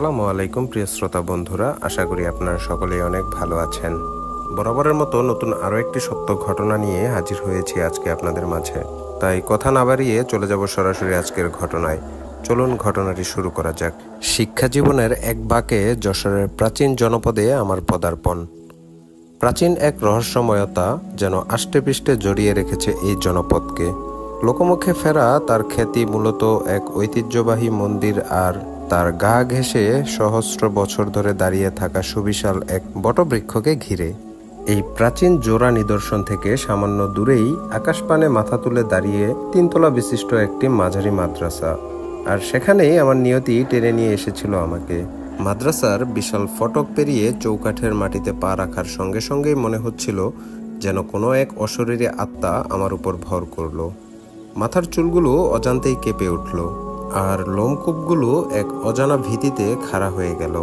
আসসালামু আলাইকুম প্রিয় শ্রোতা বন্ধুরা, আশা করি আপনারা সকলেই অনেক ভালো আছেন। বরাবরের মতো নতুন আরও একটি সত্য ঘটনা নিয়ে হাজির হয়েছি আজকে আপনাদের মাঝে। তাই কথা না বাড়িয়ে চলে যাব সরাসরি আজকের ঘটনায়। চলুন ঘটনাটি শুরু করা যাক। শিক্ষা জীবনের এক বাঁকে যশোরের প্রাচীন জনপদে আমার পদার্পণ। প্রাচীন এক রহস্যময়তা যেন আষ্টেপৃষ্ঠে জড়িয়ে রেখেছে এই জনপদকে। লোকমুখে ফেরা তার খ্যাতি মূলত এক ঐতিহ্যবাহী মন্দির আর তার গা ঘেঁষে সহস্র বছর ধরে দাঁড়িয়ে থাকা সুবিশাল এক বটবৃক্ষকে ঘিরে। এই প্রাচীন জোড়া নিদর্শন থেকে সামান্য দূরেই আকাশপানে মাথা তুলে দাঁড়িয়ে 3 তলা বিশিষ্ট একটি মাঝারি মাদ্রাসা। আর সেখানেই আমার নিয়তি টেনে নিয়ে এসেছিল আমাকে। মাদ্রাসার বিশাল ফটক পেরিয়ে চৌকাঠের মাটিতে পা রাখার সঙ্গে সঙ্গেই মনে হচ্ছিল যেন কোনো এক অশরীরী আত্মা আমার উপর ভর করল। মাথার চুলগুলো অজান্তেই কেঁপে উঠল, আর লোমকূপগুলো এক অজানা ভীতিতে খাড়া হয়ে গেল।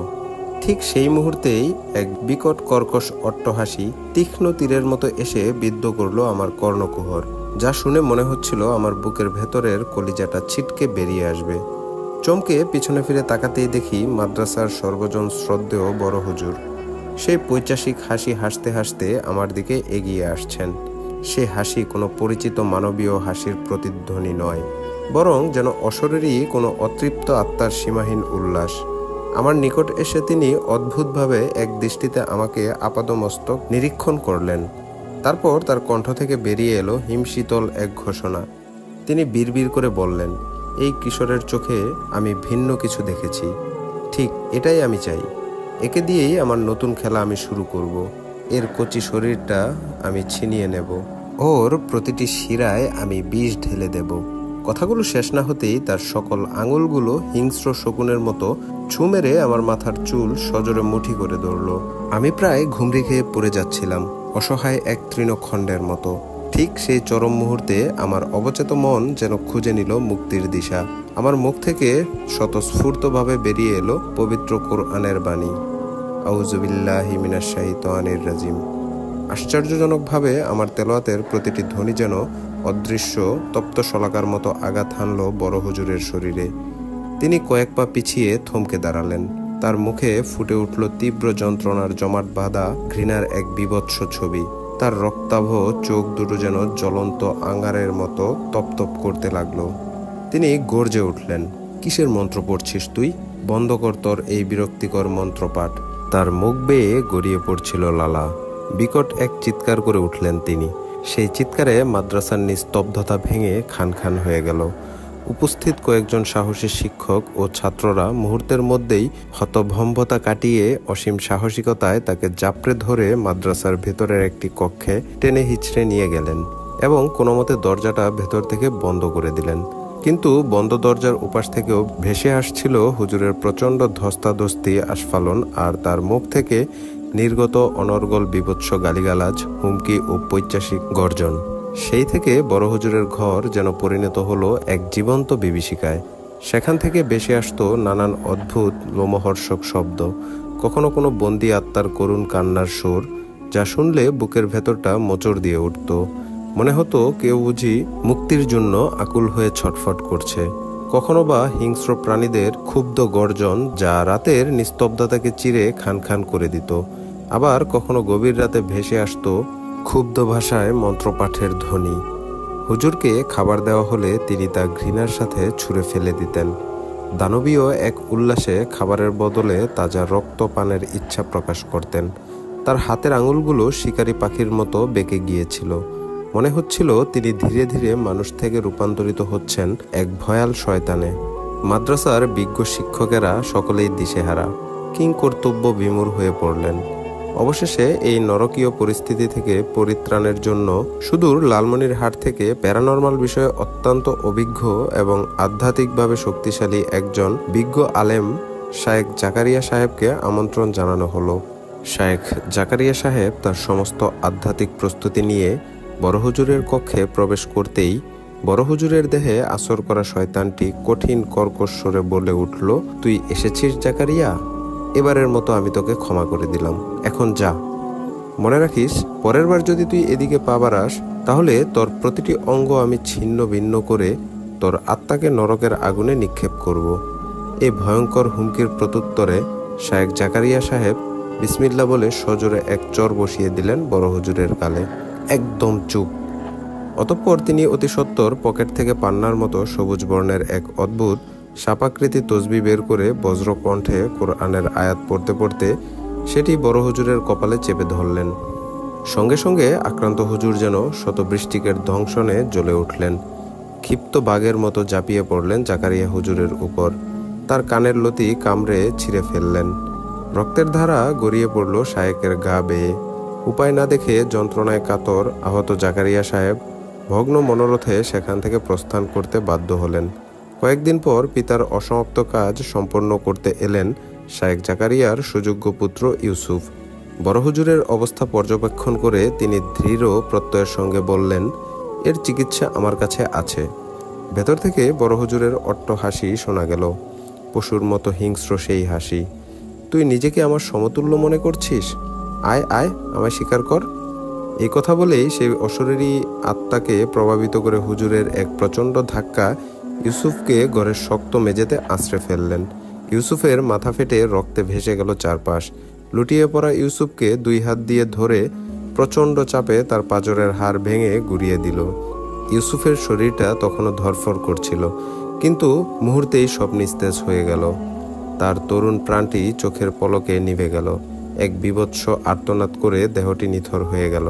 ঠিক সেই মুহূর্তেই এক বিকট কর্কশ অট্টহাসি তীক্ষ্ণ তীরের মতো এসে বিদ্ধ করলো আমার কর্ণকুহর, যা শুনে মনে হচ্ছিল আমার বুকের ভেতরের কলিজাটা ছিটকে বেরিয়ে আসবে। চমকে পিছনে ফিরে তাকাতেই দেখি মাদ্রাসার সর্বজন শ্রদ্ধেয় বড় হুজুর সেই পৈশাচিক হাসি হাসতে হাসতে আমার দিকে এগিয়ে আসছেন। সে হাসি কোনো পরিচিত মানবীয় হাসির প্রতিধ্বনি নয়, বরং যেন অশরীরী কোনো অতৃপ্ত আত্মার সীমাহীন উল্লাস। আমার নিকট এসে তিনি অদ্ভুতভাবে এক দৃষ্টিতে আমাকে আপাদমস্তক নিরীক্ষণ করলেন। তারপর তার কণ্ঠ থেকে বেরিয়ে এলো হিমশীতল এক ঘোষণা। তিনি বিড়বিড় করে বললেন, এই কিশোরের চোখে আমি ভিন্ন কিছু দেখেছি। ঠিক এটাই আমি চাই। একে দিয়েই আমার নতুন খেলা আমি শুরু করব। এর কচি শরীরটা আমি ছিনিয়ে নেব, ওর প্রতিটি শিরায় আমি বিষ ঢেলে দেব। কথাগুলো শেষ না হতেই তার সকল আঙুলগুলো হিংস্র শকুনের মতো ছু মেরে আমার মাথার চুল সজোরে মুঠি করে ধরল। আমি প্রায় ঘুমড়ি খেয়ে পড়ে যাচ্ছিলাম, অসহায় এক তৃণখণ্ডের মতো। ঠিক সেই চরম মুহূর্তে আমার অবচেত মন যেন খুঁজে নিল মুক্তির দিশা। আমার মুখ থেকে স্বতঃস্ফূর্তভাবে বেরিয়ে এলো পবিত্র কোরআনের বাণী, আউযু বিল্লাহি মিনাশ শাইতানির রাজিম। আশ্চর্যজনকভাবে আমার তেলাওয়াতের প্রতিটি ধ্বনি যেন অদৃশ্য তপ্ত শলাকার মতো আঘাত হানল বড় হুজুরের শরীরে। তিনি কয়েক পা পিছিয়ে থমকে দাঁড়ালেন। তার মুখে ফুটে উঠল তীব্র যন্ত্রণার জমাট বাঁধা ঘৃণার এক বীভৎস ছবি। তার রক্তাভ চোখ দুটো যেন জ্বলন্ত আঙ্গারের মতো তপতপ করতে লাগলো। তিনি গর্জে উঠলেন, কিসের মন্ত্র পড়ছিস তুই? বন্ধ কর তোর এই বিরক্তিকর মন্ত্রপাঠ। তার মুখ বেয়ে গড়িয়ে পড়ছিল লালা। বিকট এক চিৎকার করে উঠলেন তিনি। সেই চিৎকারে মাদ্রাসার নিস্তব্ধতা ভেঙে খান খান হয়ে গেল। উপস্থিত কয়েকজন সাহসী শিক্ষক ও ছাত্ররা মুহূর্তের মধ্যেই হতভম্বতা কাটিয়ে অসীম সাহসিকতায় তাকে জাপড়ে ধরে মাদ্রাসার ভেতরের একটি কক্ষে টেনে হিচড়ে নিয়ে গেলেন এবং কোনো মতে দরজাটা ভেতর থেকে বন্ধ করে দিলেন। কিন্তু বন্ধ দরজার উপাস থেকেও ভেসে আসছিল হুজুরের প্রচণ্ড ধস্তাধস্তি আস্ফালন, আর তার মুখ থেকে নির্গত অনর্গল বীভৎস গালিগালাজ, হুমকি ও পৈশাচিক গর্জন। সেই থেকে বড় হুজুরের ঘর যেন পরিণত হলো এক জীবন্ত বিভীষিকায়। সেখান থেকে ভেসে আসতো নানান অদ্ভুত লোমহর্ষক শব্দ, কখনো কোনো বন্দি আত্মার করুণ কান্নার সুর, যা শুনলে বুকের ভেতরটা মোচড় দিয়ে উঠত। মনে হতো কেউ বুঝি মুক্তির জন্য আকুল হয়ে ছটফট করছে। কখনো বা হিংস্র প্রাণীদের ক্ষুব্ধ গর্জন, যা রাতের নিস্তব্ধতাকে চিরে খান খান করে দিত। আবার কখনো গভীর রাতে ভেসে আসতো ক্ষুব্ধ ভাষায় মন্ত্রপাঠের ধ্বনি। হুজুরকে খাবার দেওয়া হলে তিনি তা ঘৃণার সাথে ছুঁড়ে ফেলে দিতেন। দানবীয় এক উল্লাসে খাবারের বদলে তাজা রক্ত পানের ইচ্ছা প্রকাশ করতেন। তার হাতের আঙুলগুলো শিকারী পাখির মতো বেঁকে গিয়েছিল। মনে হচ্ছিল তিনি ধীরে ধীরে মানুষ থেকে রূপান্তরিত হচ্ছেন এক ভয়াল শয়তানে। মাদ্রাসার বিজ্ঞ শিক্ষকেরা সকলেই দিশেহারা, কিংকর্তব্য বিমূঢ় হয়ে পড়লেন। অবশেষে এই নরকীয় পরিস্থিতি থেকে পরিত্রাণের জন্য সুদূর লালমনিরহাট থেকে প্যারানর্মাল বিষয়ে অত্যন্ত অভিজ্ঞ এবং আধ্যাত্মিকভাবে শক্তিশালী একজন বিজ্ঞ আলেম শায়েখ জাকারিয়া সাহেবকে আমন্ত্রণ জানানো হলো। শায়েখ জাকারিয়া সাহেব তার সমস্ত আধ্যাত্মিক প্রস্তুতি নিয়ে বড় হুজুরের কক্ষে প্রবেশ করতেই বড় হুজুরের দেহে আসর করা শয়তানটি কঠিন কর্কশ স্বরে বলে উঠল, তুই এসেছিস জাকারিয়া? এবারের মতো আমি তোকে ক্ষমা করে দিলাম, এখন যা। মনে রাখিস, পরের বার যদি তুই এদিকে পা বাড়াস, তাহলে তোর প্রতিটি অঙ্গ আমি ছিন্ন ভিন্ন করে তোর আত্মাকে নরকের আগুনে নিক্ষেপ করব। এই ভয়ঙ্কর হুমকির প্রত্যুত্তরে শায়েখ জাকারিয়া সাহেব বিসমিল্লাহ বলে সজোরে এক চর বসিয়ে দিলেন বড় হুজুরের গালে। একদম চুপ। অতঃপর তিনি অতি সত্বর পকেট থেকে পান্নার মতো সবুজ বর্ণের এক অদ্ভুত সাপাকৃতি তসবি বের করে বজ্রকণ্ঠে কোরআনের আয়াত পড়তে পড়তে সেটি বড় হুজুরের কপালে চেপে ধরলেন। সঙ্গে সঙ্গে আক্রান্ত হুজুর যেন শতবৃষ্টিকের দংশনে জ্বলে উঠলেন। ক্ষিপ্ত বাঘের মতো ঝাঁপিয়ে পড়লেন জাকারিয়া হুজুরের উপর। তার কানের লতি কামড়ে ছিঁড়ে ফেললেন। রক্তের ধারা গড়িয়ে পড়ল শায়েকের গা বেয়ে। উপায় না দেখে যন্ত্রণায় কাতর আহত জাকারিয়া সাহেব ভগ্ন মনোরথে সেখান থেকে প্রস্থান করতে বাধ্য হলেন। কয়েকদিন পর পিতার অসমাপ্ত কাজ সম্পন্ন করতে এলেন শায়েখ জাকারিয়ার সুযোগ্য পুত্র ইউসুফ। বড় হুজুরের অবস্থা পর্যবেক্ষণ করে তিনি দৃঢ় প্রত্যয়ের সঙ্গে বললেন, এর চিকিৎসা আমার কাছে আছে। ভেতর থেকে বড় হুজুরের অট্ট হাসি শোনা গেল, পশুর মতো হিংস্র সেই হাসি। তুই নিজেকে আমার সমতুল্য মনে করছিস? আয় আয়, আমায় স্বীকার কর। এই কথা বলেই সেই অশরীরী আত্মাকে প্রভাবিত করে হুজুরের এক প্রচণ্ড ধাক্কা ইউসুফকে ঘরের শক্ত মেঝেতে আঁচড়ে ফেললেন। ইউসুফের মাথা ফেটে রক্তে ভেসে গেল চারপাশ। লুটিয়ে পড়া ইউসুফকে দুই হাত দিয়ে ধরে প্রচণ্ড চাপে তার পাঁজরের হাড় ভেঙে গুঁড়িয়ে দিল। ইউসুফের শরীরটা তখনও ধরফর করছিল, কিন্তু মুহূর্তেই সব নিস্তেজ হয়ে গেল। তার তরুণ প্রাণটি চোখের পলকে নিভে গেল। এক বীভৎস আর্তনাদ করে দেহটি নিথর হয়ে গেল।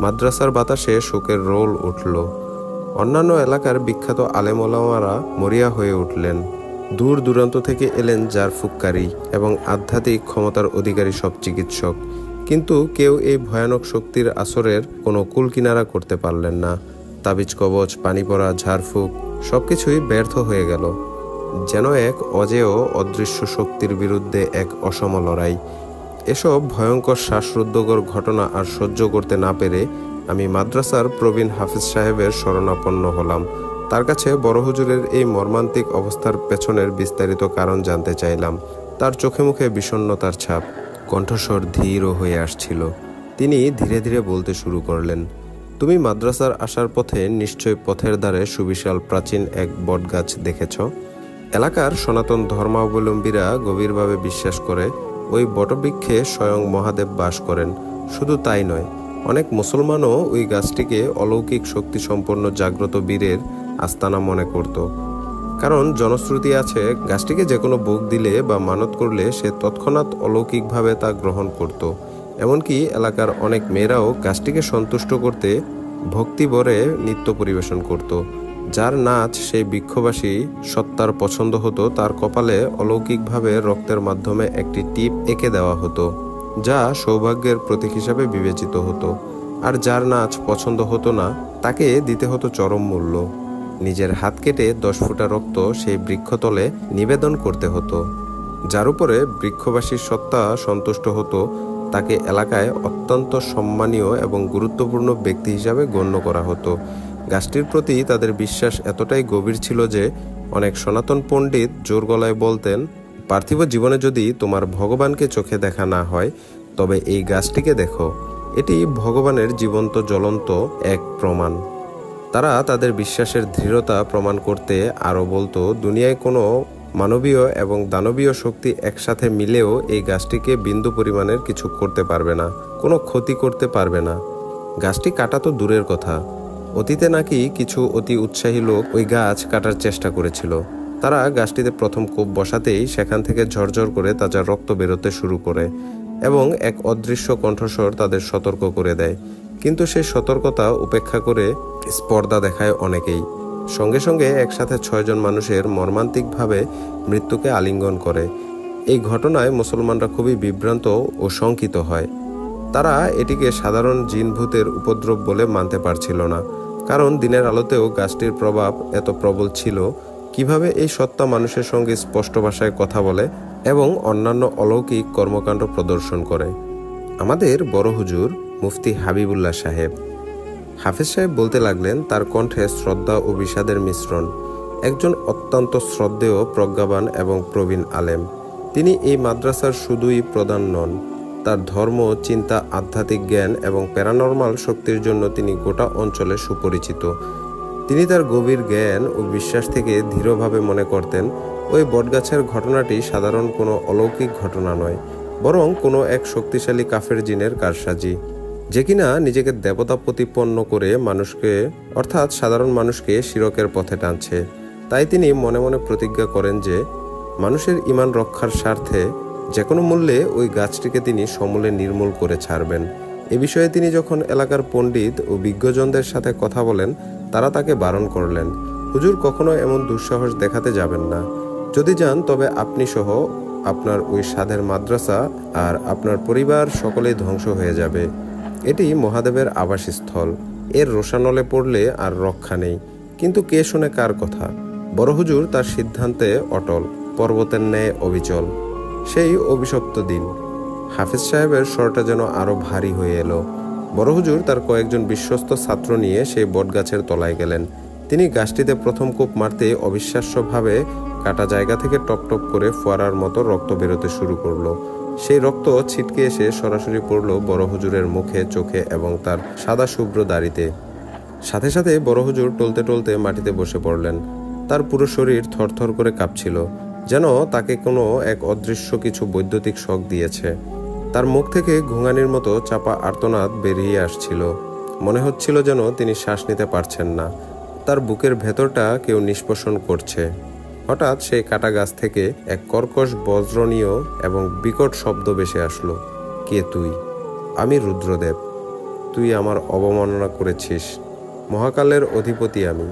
মাদ্রাসার বাতাসে শোকের রোল উঠল। অন্যান্য এলাকার বিখ্যাত আলেম ওলামারা মরিয়া হয়ে উঠলেন। দূর দূরান্ত থেকে এলেন জারফুককারী এবং আধ্যাত্মিক ক্ষমতার অধিকারী সব চিকিৎসক, কিন্তু কেউ এই ভয়ানক শক্তির আসরের কোনো কুলকিনারা করতে পারলেন না। তাবিজ কবচ, পানি পড়া, ঝাড়ফুঁক সবকিছুই ব্যর্থ হয়ে গেল। যেন এক অজেয় অদৃশ্য শক্তির বিরুদ্ধে এক অসম লড়াই। এসব ভয়ঙ্কর শ্বাসরুদ্ধকর ঘটনা আর সহ্য করতে না পেরে আমি মাদ্রাসার প্রবীণ হাফিজ সাহেবের শরণাপন্ন হলাম। তার কাছে বড় হুজুরের এই মর্মান্তিক অবস্থার পেছনের বিস্তারিত কারণ জানতে চাইলাম। তার চোখে মুখে বিষণ্ণতার ছাপ, কণ্ঠস্বর ধীর হয়ে আসছিল। তিনি ধীরে ধীরে বলতে শুরু করলেন, তুমি মাদ্রাসার আসার পথে নিশ্চয় পথের ধারে সুবিশাল প্রাচীন এক বটগাছ দেখেছ। এলাকার সনাতন ধর্মাবলম্বীরা গভীরভাবে বিশ্বাস করে ওই বটবৃক্ষে স্বয়ং মহাদেব বাস করেন। শুধু তাই নয়, অনেক মুসলমানও ওই গাছটিকে অলৌকিক শক্তিসম্পন্ন জাগ্রত বীরের আস্তানা মনে করত। কারণ জনশ্রুতি আছে, গাছটিকে যে কোনো ভোগ দিলে বা মানত করলে সে তৎক্ষণাৎ অলৌকিকভাবে তা গ্রহণ করত। এমনকি এলাকার অনেক মেয়েরাও গাছটিকে সন্তুষ্ট করতে ভক্তিভরে নৃত্য পরিবেশন করত। যার নাচ সেই বৃক্ষবাসী সত্তার পছন্দ হতো, তার কপালে অলৌকিকভাবে রক্তের মাধ্যমে একটি টিপ এঁকে দেওয়া হতো, যা সৌভাগ্যের প্রতীক হিসাবে বিবেচিত হতো। আর যার নাচ পছন্দ হতো না, তাকে দিতে হতো চরম মূল্য। নিজের হাত কেটে 10 ফোঁটা রক্ত সেই বৃক্ষতলে নিবেদন করতে হতো। যার উপরে বৃক্ষবাসীর সত্তা সন্তুষ্ট হতো, তাকে এলাকায় অত্যন্ত সম্মানীয় এবং গুরুত্বপূর্ণ ব্যক্তি হিসাবে গণ্য করা হতো। গাছটির প্রতি তাদের বিশ্বাস এতটাই গভীর ছিল যে অনেক সনাতন পণ্ডিত জোর গলায় বলতেন, পার্থিব জীবনে যদি তোমার ভগবানকে চোখে দেখা না হয়, তবে এই গাছটিকে দেখো, এটি ভগবানের জীবন্ত জ্বলন্ত এক প্রমাণ। তারা তাদের বিশ্বাসের দৃঢ়তা প্রমাণ করতে আরও বলতো, দুনিয়ায় কোনো মানবীয় এবং দানবীয় শক্তি একসাথে মিলেও এই গাছটিকে বিন্দু পরিমাণের কিছু করতে পারবে না, কোনো ক্ষতি করতে পারবে না। গাছটি কাটা তো দূরের কথা, অতীতে নাকি কিছু অতি উৎসাহী লোক ওই গাছ কাটার চেষ্টা করেছিল। তারা গাছটিতে প্রথম কোপ বসাতেই সেখান থেকে ঝরঝর করে তাজা রক্ত বেরোতে শুরু করে এবং এক অদৃশ্য কণ্ঠস্বর তাদের সতর্ক করে দেয়। কিন্তু সেই সতর্কতা উপেক্ষা করে স্পর্ধা দেখায় অনেকেই। সঙ্গে সঙ্গে একসাথে 6 জন মানুষের মর্মান্তিকভাবে মৃত্যুকে আলিঙ্গন করে। এই ঘটনায় মুসলমানরা খুবই বিভ্রান্ত ও শঙ্কিত হয়। তারা এটিকে সাধারণ জিনভূতের উপদ্রব বলে মানতে পারছিল না, কারণ দিনের আলোতেও গাছটির প্রভাব এত প্রবল ছিল। কিভাবে এই সত্তা মানুষের সঙ্গে স্পষ্ট ভাষায় কথা বলে এবং অন্যান্য অলৌকিক কর্মকাণ্ড প্রদর্শন করে। আমাদের বড় হুজুর মুফতি হাবিবুল্লাহ সাহেব, হাফেজ সাহেব বলতে লাগলেন, তার কণ্ঠে শ্রদ্ধা ও বিষাদের মিশ্রণ। একজন অত্যন্ত শ্রদ্ধেয়, প্রজ্ঞাবান এবং প্রবীণ আলেম। তিনি এই মাদ্রাসার শুধুই প্রধান নন, তার ধর্ম, চিন্তা, আধ্যাত্মিক জ্ঞান এবং প্যারানর্মাল শক্তির জন্য তিনি গোটা অঞ্চলে সুপরিচিত। তিনি তার গভীর জ্ঞান ও বিশ্বাস থেকে দৃঢ়ভাবে মনে করতেন, ওই বটগাছের ঘটনাটি সাধারণ কোনো অলৌকিক ঘটনা নয়, বরং কোনো এক শক্তিশালী কাফের জিনের কারসাজি, যে কিনা নিজেকে দেবতা প্রতিপন্ন করে মানুষকে অর্থাৎ সাধারণ মানুষকে শিরকের পথে টানছে। তাই তিনি মনে মনে প্রতিজ্ঞা করেন যে মানুষের ঈমান রক্ষার স্বার্থে যে কোনো মূল্যে ওই গাছটিকে তিনি সমূলে নির্মূল করে ছাড়বেন। এ বিষয়ে তিনি যখন এলাকার পণ্ডিত ও বিজ্ঞজনদের সাথে কথা বলেন, তারা তাকে বারণ করলেন, হুজুর কখনো এমন দুঃসাহস দেখাতে যাবেন না। যদি যান তবে আপনি সহ আপনার ওই সাধের মাদ্রাসা আর আপনার পরিবার সকলেই ধ্বংস হয়ে যাবে। এটি মহাদেবের আবাসস্থল, এর রোষানলে পড়লে আর রক্ষা নেই। কিন্তু কে শোনে কার কথা? বড় হুজুর তার সিদ্ধান্তে অটল, পর্বতের ন্যায় অবিচল। সেই অভিশপ্ত দিন হাফেজ সাহেবের স্বরটা যেন আরো ভারী হয়ে এলো। বড় হুজুর তার কয়েকজন বিশ্বস্ত ছাত্র নিয়ে সেই বটগাছের তলায় গেলেন। তিনি গাছটিতে প্রথম কোপ মারতে অবিশ্বাস্যভাবে কাটা জায়গা থেকে টপ টপ করে ফোয়ারার মতো রক্ত বেরোতে শুরু করলো। সেই রক্ত ছিটকে এসে সরাসরি পড়ল বড় হুজুরের মুখে, চোখে এবং তার সাদা শুভ্র দাড়িতে। সাথে সাথে বড় হুজুর টলতে টলতে মাটিতে বসে পড়লেন। তার পুরো শরীর থরথর করে কাঁপছিল, যেন তাকে কোনো এক অদৃশ্য কিছু বৈদ্যুতিক শক দিয়েছে। তার মুখ থেকে ঘুঙানির মতো চাপা আর্তনাদ বেরিয়ে আসছিল। মনে হচ্ছিল যেন তিনি শ্বাস নিতে পারছেন না, তার বুকের ভেতরটা কেউ নিষ্পেষণ করছে। হঠাৎ সেই কাটা গাছ থেকে এক কর্কশ বজ্রনীয় এবং বিকট শব্দ ভেসে আসলো। কে তুই? আমি রুদ্রদেব। তুই আমার অবমাননা করেছিস। মহাকালের অধিপতি আমি।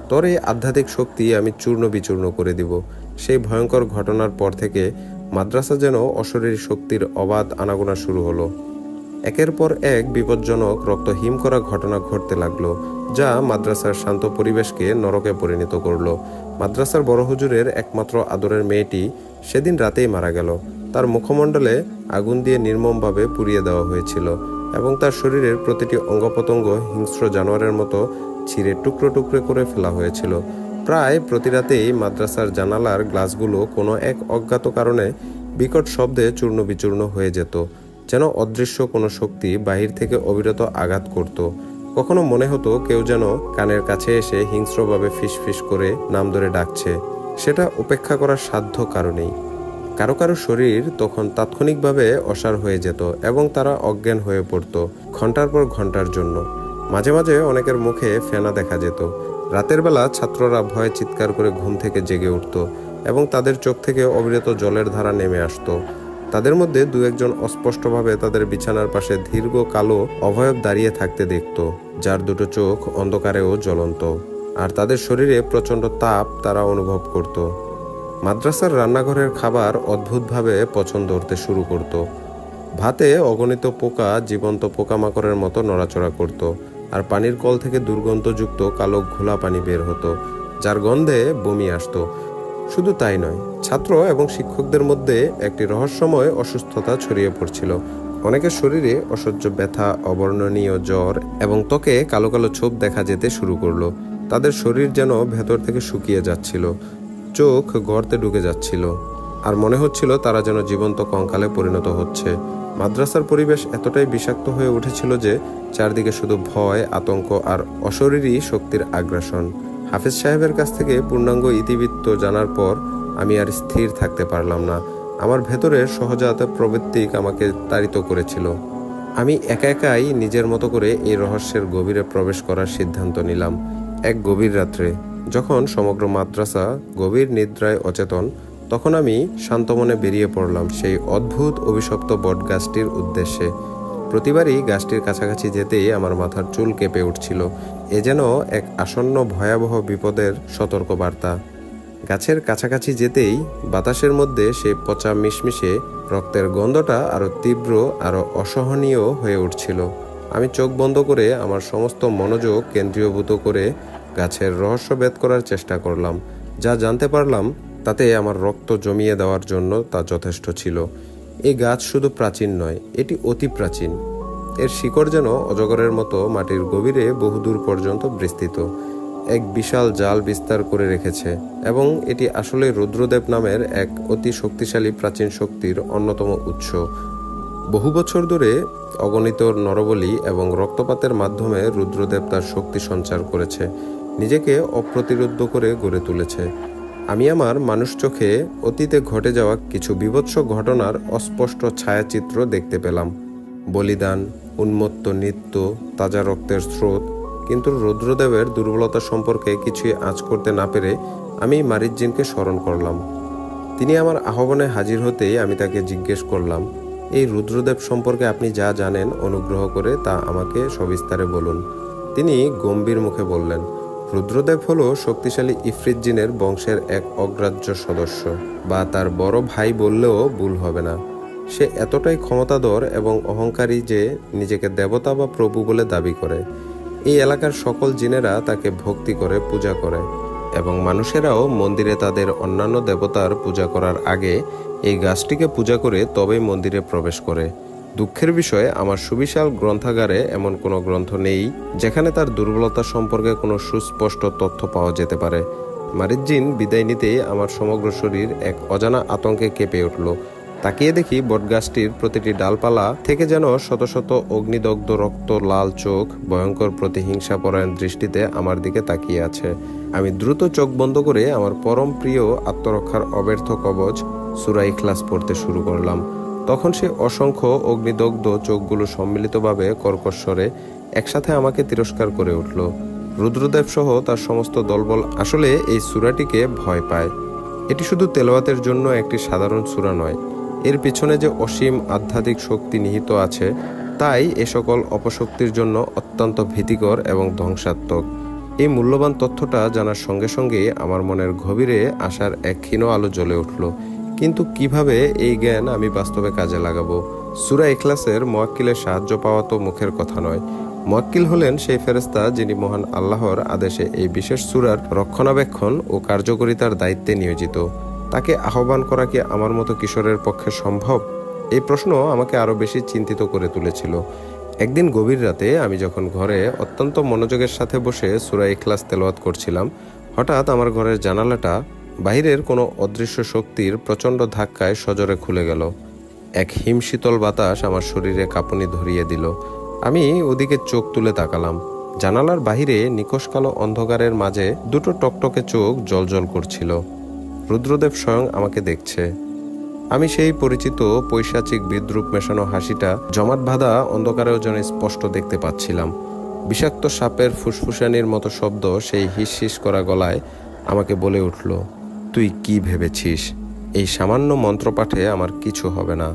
তোর এই আধ্যাত্মিক শক্তি আমি চূর্ণ বিচূর্ণ করে দিব। সেই ভয়ঙ্কর ঘটনার পর থেকে মাদ্রাসা যেন অশরীরী শক্তির অবাধ আনাগোনা শুরু হলো। একের পর এক বিপজ্জনক রক্তহিম করা ঘটনা ঘটতে লাগলো, যা মাদ্রাসার শান্ত পরিবেশকে নরকে পরিণত করলো। মাদ্রাসার বড় হুজুরের একমাত্র আদরের মেয়েটি সেদিন রাতেই মারা গেল। তার মুখমণ্ডলে আগুন দিয়ে নির্মমভাবে পুড়িয়ে দেওয়া হয়েছিল এবং তার শরীরের প্রতিটি অঙ্গপ্রত্যঙ্গ হিংস্র জানোয়ারের মতো ছিঁড়ে টুকরো টুকরো করে ফেলা হয়েছিল। প্রায় প্রতি রাতেই মাদ্রাসার জানালার গ্লাসগুলো কোনো এক অজ্ঞাত কারণে বিকট শব্দে চূর্ণ বিচূর্ণ হয়ে যেত, যেন অদৃশ্য কোনো শক্তি বাহির থেকে অবিরত আঘাত করত। কখনো মনে হতো কেউ যেন কানের কাছে এসে হিংস্রভাবে ফিসফিস করে নাম ধরে ডাকছে। সেটা উপেক্ষা করার সাধ্য কারণেই কারো কারো শরীর তখন তাৎক্ষণিকভাবে অসাড় হয়ে যেত এবং তারা অজ্ঞান হয়ে পড়ত ঘন্টার পর ঘন্টার জন্য। মাঝে মাঝে অনেকের মুখে ফেনা দেখা যেত। রাতের বেলা ছাত্ররা ভয়ে চিৎকার করে ঘুম থেকে জেগে উঠত এবং তাদের চোখ থেকে অবিরত জলের ধারা নেমে আসতো। তাদের মধ্যে দু একজন অস্পষ্টভাবে তাদের বিছানার পাশে দীর্ঘ কালো অবয়ব দাঁড়িয়ে থাকতে দেখত, যার দুটো চোখ অন্ধকারেও জ্বলন্ত, আর তাদের শরীরে প্রচণ্ড তাপ তারা অনুভব করত। মাদ্রাসার রান্নাঘরের খাবার অদ্ভুতভাবে পছন্দ করতে শুরু করত। ভাতে অগণিত পোকা জীবন্ত পোকামাকড়ের মতো নড়াচড়া করত, আর পানির কল থেকে দুর্গন্ধযুক্ত কালো ঘোলা পানি বের হতো, যার গন্ধে বমি আসতো। শুধু তাই নয়, ছাত্র এবং শিক্ষকদের মধ্যে একটি রহস্যময় অসুস্থতা ছড়িয়ে পড়ছিল। অনেকের শরীরে অসহ্য ব্যথা, অবর্ণনীয় জ্বর এবং ত্বকে কালো কালো ছোপ দেখা যেতে শুরু করলো। তাদের শরীর যেন ভেতর থেকে শুকিয়ে যাচ্ছিল, চোখ গর্তে ঢুকে যাচ্ছিল, আর মনে হচ্ছিল তারা যেন জীবন্ত কঙ্কালে পরিণত হচ্ছে। মাদ্রাসার পরিবেশ এতটাই বিষাক্ত হয়ে উঠেছিল যে চারদিকে শুধু ভয়, আতঙ্ক আর অশরীরী শক্তির আগ্রাসন। হাফেজ সাহেবের কাছ থেকে পূর্ণাঙ্গ ইতিবৃত্ত জানার পর আমি আর স্থির থাকতে পারলাম না। আমার ভেতরের সহজাত প্রবৃত্তি আমাকে তাড়িত করেছিল। আমি একা একাই নিজের মতো করে এই রহস্যের গভীরে প্রবেশ করার সিদ্ধান্ত নিলাম। এক গভীর রাত্রে যখন সমগ্র মাদ্রাসা গভীর নিদ্রায় অচেতন, তখন আমি শান্তমনে বেরিয়ে পড়লাম সেই অদ্ভুত অভিশপ্ত বটগাছটির উদ্দেশ্যে। প্রতিবারই গাছটির কাছাকাছি যেতেই আমার মাথার চুল কেঁপে উঠছিল। এ যেন এক আসন্ন ভয়াবহ বিপদের সতর্ক বার্তা। গাছের কাছাকাছি যেতেই বাতাসের মধ্যে সেই পচা মিশমিশে রক্তের গন্ধটা আরো তীব্র, আরো অসহনীয় হয়ে উঠছিল। আমি চোখ বন্ধ করে আমার সমস্ত মনোযোগ কেন্দ্রীভূত করে গাছের রহস্য ভেদ করার চেষ্টা করলাম। যা জানতে পারলাম তাতে আমার রক্ত জমিয়ে দেওয়ার জন্য তা যথেষ্ট ছিল। এই গাছ শুধু প্রাচীন নয়, এটি অতি প্রাচীন। এর শিকড় যেন অজগরের মতো মাটির গভীরে বহুদূর পর্যন্ত বিস্তৃত, এক বিশাল জাল বিস্তার করে রেখেছে, এবং এটি আসলে রুদ্রদেব নামের এক অতি শক্তিশালী প্রাচীন শক্তির অন্যতম উৎস। বহু বছর ধরে অগণিত নরবলি এবং রক্তপাতের মাধ্যমে রুদ্রদেব তার শক্তি সঞ্চার করেছে, নিজেকে অপ্রতিরোধ্য করে গড়ে তুলেছে। আমি আমার মানুষ চোখে অতীতে ঘটে যাওয়া কিছু বীভৎস ঘটনার অস্পষ্ট ছায়াচিত্র দেখতে পেলাম। বলিদান, উন্মত্ত নৃত্য, তাজা রক্তের স্রোত। কিন্তু রুদ্রদেবের দুর্বলতা সম্পর্কে কিছুই আঁচ করতে না পেরে আমি মারিজ্জিনকে স্মরণ করলাম। তিনি আমার আহ্বানে হাজির হতেই আমি তাকে জিজ্ঞেস করলাম, এই রুদ্রদেব সম্পর্কে আপনি যা জানেন অনুগ্রহ করে তা আমাকে সবিস্তারে বলুন। তিনি গম্ভীর মুখে বললেন, রুদ্রদেব হল শক্তিশালী ইফরিত জিনের বংশের এক অগ্রাহ্য সদস্য, বা তার বড় ভাই বললেও ভুল হবে না। সে এতটাই ক্ষমতাধর এবং অহংকারী যে নিজেকে দেবতা বা প্রভু বলে দাবি করে। এই এলাকার সকল জিনেরা তাকে ভক্তি করে পূজা করে এবং মানুষেরাও মন্দিরে তাদের অন্যান্য দেবতার পূজা করার আগে এই গাছটিকে পূজা করে তবেই মন্দিরে প্রবেশ করে। দুঃখের বিষয়, আমার সুবিশাল গ্রন্থাগারে এমন কোনো গ্রন্থ নেই যেখানে তার দুর্বলতা সম্পর্কে কোনো সুস্পষ্ট তথ্য পাওয়া যেতে পারে। মারিজ্জিন বিদায় নিতেই আমার সমগ্র শরীর এক অজানা আতঙ্কে কেঁপে উঠল। তাকিয়ে দেখি বটগাছটির প্রতিটি ডালপালা থেকে যেন শত শত অগ্নিদগ্ধ রক্ত লাল চোখ ভয়ঙ্কর প্রতিহিংসাপরায়ণ দৃষ্টিতে আমার দিকে তাকিয়ে আছে। আমি দ্রুত চোখ বন্ধ করে আমার পরম প্রিয় আত্মরক্ষার অব্যর্থ কবচ সূরা ইখলাস পড়তে শুরু করলাম। তখন সে অসংখ্য অগ্নিদগ্ধ চোখগুলো সম্মিলিতভাবে কর্কশ্বরে একসাথে আমাকে তিরস্কার করে উঠল। রুদ্রদেব সহ তার সমস্ত দলবল আসলে এই সূরাটিকে ভয় পায়। এটি শুধু তেলাওয়াতের জন্য একটি সাধারণ সূরা নয়, এর পিছনে যে অসীম আধ্যাত্মিক শক্তি নিহিত আছে তাই এ সকল অপশক্তির জন্য অত্যন্ত ভীতিকর এবং ধ্বংসাত্মক। এই মূল্যবান তথ্যটা জানার সঙ্গে সঙ্গে আমার মনের গভীরে আশার এক ক্ষীণ আলো জ্বলে উঠল। কিন্তু কিভাবে এই জ্ঞান আমি বাস্তবে কাজে লাগাবো? সূরা ইখলাসের মুয়াক্কিলের সাহায্য পাওয়া তো মুখের কথা নয়। মুয়াক্কিল হলেন সেই ফেরেশতা যিনি মহান আল্লাহর আদেশে এই বিশেষ সূরার রক্ষণাবেক্ষণ ও কার্যকারিতার দায়িত্বে নিয়োজিত। তাকে আহ্বান করা কি আমার মতো কিশোরের পক্ষে সম্ভব? এই প্রশ্ন আমাকে আরো বেশি চিন্তিত করে তুলেছিল। একদিন গভীর রাতে আমি যখন ঘরে অত্যন্ত মনোযোগের সাথে বসে সূরা ইখলাস তেলাওয়াত করছিলাম, হঠাৎ আমার ঘরের জানালাটা বাহিরের কোনো অদৃশ্য শক্তির প্রচণ্ড ধাক্কায় সজোরে খুলে গেল। এক হিমশীতল বাতাস আমার শরীরে কাঁপুনি ধরিয়ে দিল। আমি ওদিকে চোখ তুলে তাকালাম। জানালার বাহিরে নিকষ কালো অন্ধকারের মাঝে দুটো টকটকে চোখ জ্বলজ্বল করছিল। রুদ্রদেব স্বয়ং আমাকে দেখছে। আমি সেই পরিচিত পৈশাচিক বিদ্রুপ মেশানো হাসিটা জমাট বাঁধা অন্ধকারেও যেন স্পষ্ট দেখতে পাচ্ছিলাম। বিষাক্ত সাপের ফুসফুসানির মতো শব্দ সেই হিস হিস করা গলায় আমাকে বলে উঠল, তুই কি ভেবেছিস? এই সামান্য মন্ত্রপাঠে আমার কিছু হবে না।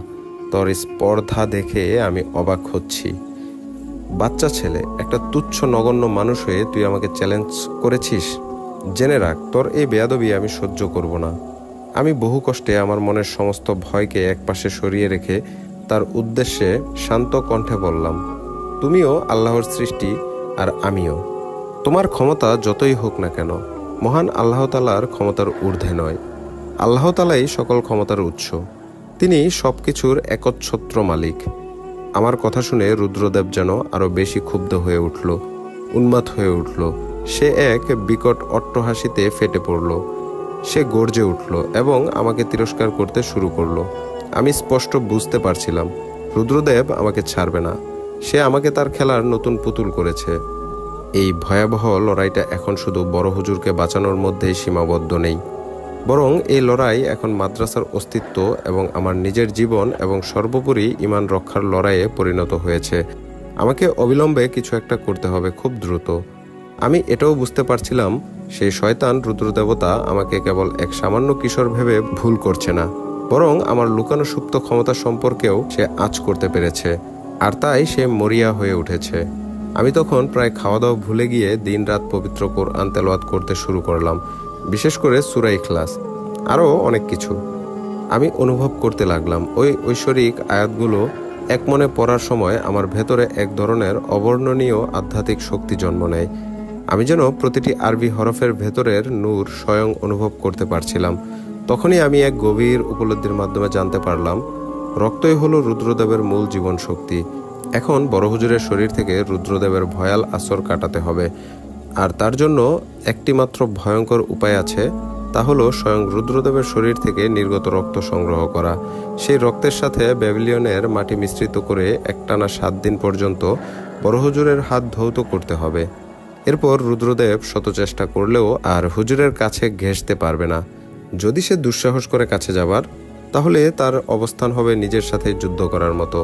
তোর স্পর্ধা দেখে আমি অবাক হচ্ছি। বাচ্চা ছেলে, একটা তুচ্ছ নগণ্য মানুষ হয়ে তুই আমাকে চ্যালেঞ্জ করেছিস? জেনে রাখ, তোর এই বেয়াদবি আমি সহ্য করব না। আমি বহু কষ্টে আমার মনের সমস্ত ভয়কে একপাশে সরিয়ে রেখে তার উদ্দেশ্যে শান্ত কণ্ঠে বললাম, তুমিও আল্লাহর সৃষ্টি আর আমিও। তোমার ক্ষমতা যতই হোক না কেন, মহান আল্লাহ তাআলার ক্ষমতার ঊর্ধ্বে নয়। আল্লাহ তাআলাই সকল ক্ষমতার উৎস। তিনি সবকিছুর একচ্ছত্র মালিক। আমার কথা শুনে রুদ্রদেব যেন আরো বেশি ক্ষুব্ধ হয়ে উঠল, উন্মাদ হয়ে উঠল। সে এক বিকট অট্টহাসিতে ফেটে পড়ল। সে গর্জে উঠল এবং আমাকে তিরস্কার করতে শুরু করলো। আমি স্পষ্ট বুঝতে পারছিলাম রুদ্রদেব আমাকে ছাড়বে না। সে আমাকে তার খেলার নতুন পুতুল করেছে। এই ভয়াবহ লড়াইটা এখন শুধু বড় হুজুরকে বাঁচানোর মধ্যেই সীমাবদ্ধ নেই, বরং এই লড়াই এখন মাদ্রাসার অস্তিত্ব এবং আমার নিজের জীবন এবং সর্বোপরি ঈমান রক্ষার লড়াইয়ে পরিণত হয়েছে। আমাকে অবিলম্বে কিছু একটা করতে হবে, খুব দ্রুত। আমি এটাও বুঝতে পারছিলাম সেই শয়তান রুদ্রদেবতা আমাকে কেবল এক সামান্য কিশোর ভেবে ভুল করছে না, বরং আমার লুকানো সুপ্ত ক্ষমতা সম্পর্কেও সে আঁচ করতে পেরেছে, আর তাই সে মরিয়া হয়ে উঠেছে। আমি তখন প্রায় খাওয়া দাওয়া ভুলে গিয়ে দিনরাত পবিত্র কোরআন তেলাওয়াত করতে শুরু করলাম, বিশেষ করে সূরা ইখলাস, আরও অনেক কিছু। আমি অনুভব করতে লাগলাম ওই ঐশ্বরিক আয়াতগুলো এক মনে পড়ার সময় আমার ভেতরে এক ধরনের অবর্ণনীয় আধ্যাত্মিক শক্তি জন্ম নেয়। আমি যেন প্রতিটি আরবি হরফের ভেতরের নূর স্বয়ং অনুভব করতে পারছিলাম। তখনই আমি এক গভীর উপলব্ধির মাধ্যমে জানতে পারলাম, রক্তই হলো রুদ্রদেবের মূল জীবন শক্তি। এখন বড় হুজুরের শরীর থেকে রুদ্রদেবের ভয়াল আসর কাটাতে হবে, আর তার জন্য একটিমাত্র ভয়ঙ্কর উপায় আছে, তা হলো স্বয়ং রুদ্রদেবের শরীর থেকে নির্গত রক্ত সংগ্রহ করা। সেই রক্তের সাথে ব্যাবিলিয়নের মাটি মিশ্রিত করে একটানা 7 দিন পর্যন্ত বড় হুজুরের হাত ধৌত করতে হবে। এরপর রুদ্রদেব শত চেষ্টা করলেও আর হুজুরের কাছে ঘেঁষতে পারবে না। যদি সে দুঃসাহস করে কাছে যাবার, তাহলে তার অবস্থান হবে নিজের সাথে যুদ্ধ করার মতো।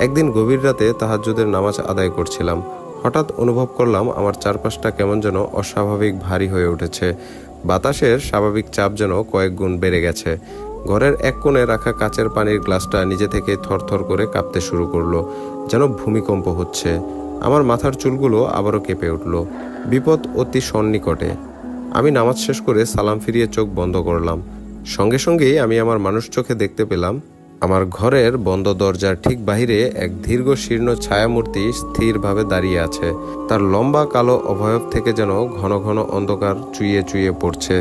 একদিন গভীর রাতে তাহাজ্জুদের নামাজ আদায় করছিলাম। হঠাৎ অনুভব করলাম আমার চারপাশটা কেমন যেন অস্বাভাবিক ভারী হয়ে উঠেছে। বাতাসের স্বাভাবিক চাপ যেন কয়েক গুণ বেড়ে গেছে। ঘরের এক কোণে রাখা কাচের পানির গ্লাসটা নিজে থেকে থরথর করে কাঁপতে শুরু করলো, যেন ভূমিকম্প হচ্ছে। আমার মাথার চুলগুলো আবারও কেঁপে উঠল। বিপদ অতি সন্নিকটে। আমি নামাজ শেষ করে সালাম ফিরিয়ে চোখ বন্ধ করলাম। সঙ্গে সঙ্গেই আমি আমার মানুষ চোখে দেখতে পেলাম আমার ঘরের বন্ধ দরজার ঠিক বাহিরে এক দীর্ঘ শীর্ণ ছায়ামূর্তি স্থিরভাবে দাঁড়িয়ে আছে। তার লম্বা কালো অবয়ব থেকে যেন ঘন ঘন অন্ধকার চুইয়ে চুইয়ে পড়ছে।